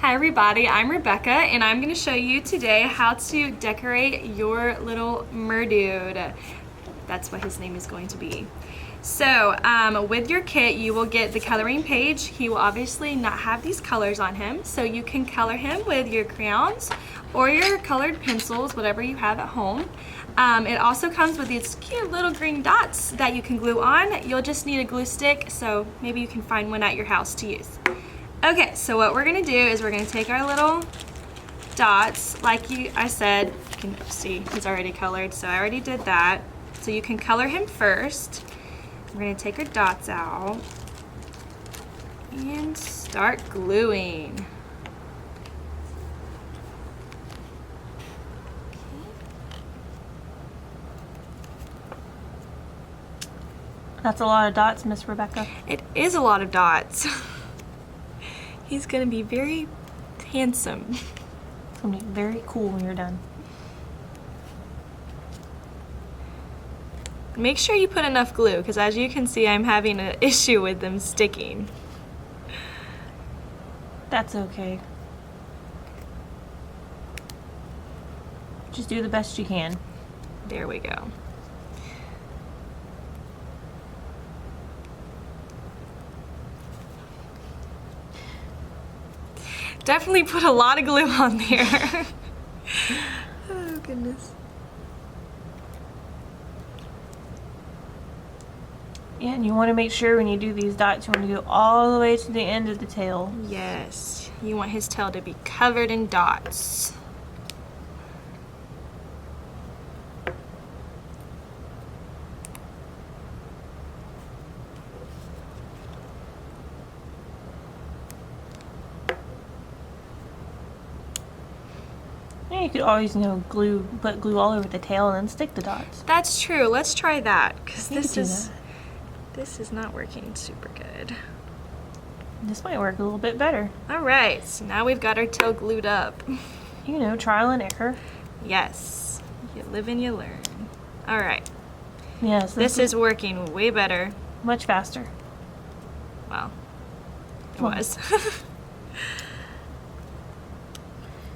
Hi everybody, I'm Rebecca and I'm going to show you today how to decorate your little merdude. That's what his name is going to be. So with your kit you will get the coloring page. He will obviously not have these colors on him, so you can color him with your crayons or your colored pencils, whatever you have at home. It also comes with these cute little green dots that you can glue on. You'll just need a glue stick, so maybe you can find one at your house to use. Okay, so what we're gonna do is we're gonna take our little dots, like I said, you can see he's already colored, so I already did that. So you can color him first. We're gonna take our dots out and start gluing. That's a lot of dots, Miss Rebecca. It is a lot of dots. He's gonna be very handsome. It's gonna be very cool when you're done. Make sure you put enough glue, because as you can see, I'm having an issue with them sticking. That's okay. Just do the best you can. There we go. Definitely put a lot of glue on there. Oh goodness. Yeah, and you want to make sure when you do these dots, you want to go all the way to the end of the tail. Yes, you want his tail to be covered in dots. Yeah, you could always, put glue all over the tail and then stick the dots. That's true. Let's try that, because You could do this is not working super good. This might work a little bit better. All right, so now we've got our tail glued up. Trial and error. Yes, you live and you learn. All right, Yes, this is working way better. much faster. Well, it was.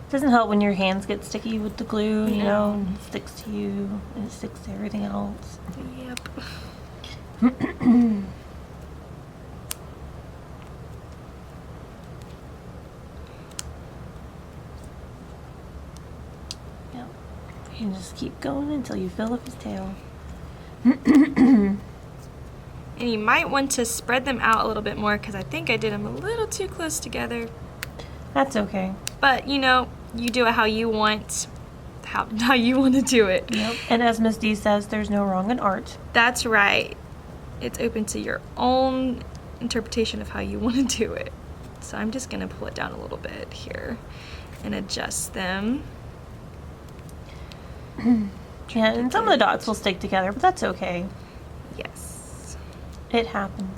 Doesn't help when your hands get sticky with the glue, No. and it sticks to you and it sticks to everything else. Yep. Yep. You can just keep going until you fill up his tail. And you might want to spread them out a little bit more, because I think I did them a little too close together. That's okay. But you do it how you want, how you want to do it. Yep. And as Miss D says, there's no wrong in art. That's right. It's open to your own interpretation of how you want to do it. So I'm just going to pull it down a little bit here and adjust them. Yeah, and some of the dots will stick together, but that's okay. Yes. It happens.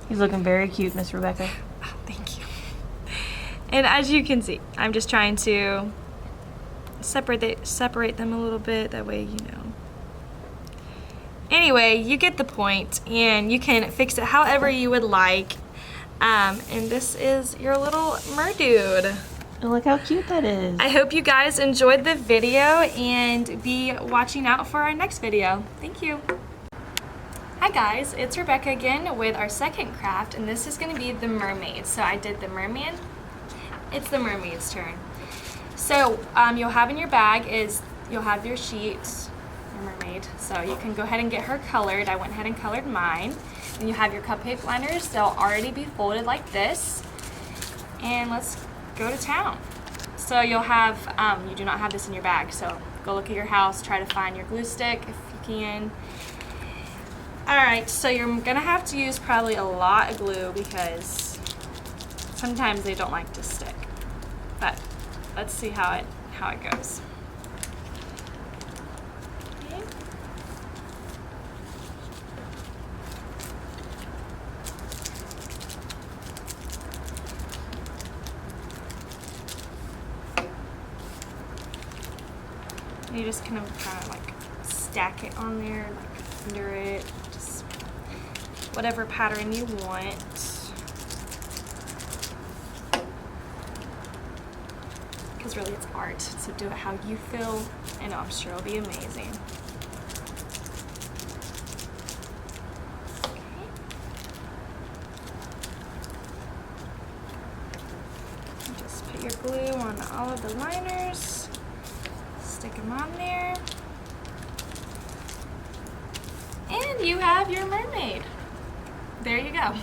He's looking very cute, Miss Rebecca. Oh, thank you. And as you can see, I'm just trying to separate them a little bit, that way Anyway, you get the point, and you can fix it however you would like. And this is your little merdude. And look how cute that is. I hope you guys enjoyed the video, and be watching out for our next video. Thank you. Hi guys, it's Rebecca again with our second craft, and this is going to be the mermaid. So I did the merman. It's the mermaid's turn. So you'll have in your bag you'll have your sheet, your mermaid. So you can go ahead and get her colored. I went ahead and colored mine. Then you have your cupcake liners. They'll already be folded like this. And let's go to town. So you'll have, you do not have this in your bag, so go look at your house, try to find your glue stick if you can. Alright, so you're gonna have to use probably a lot of glue, because sometimes they don't like to stick. But let's see how it goes. Okay. You just kind of like stack it on there, like under it. Just whatever pattern you want. Because really it's art, so do it how you feel, and I'm sure it'll be amazing. Okay. Just put your glue on all of the liners, stick them on there, and you have your mermaid. There you go.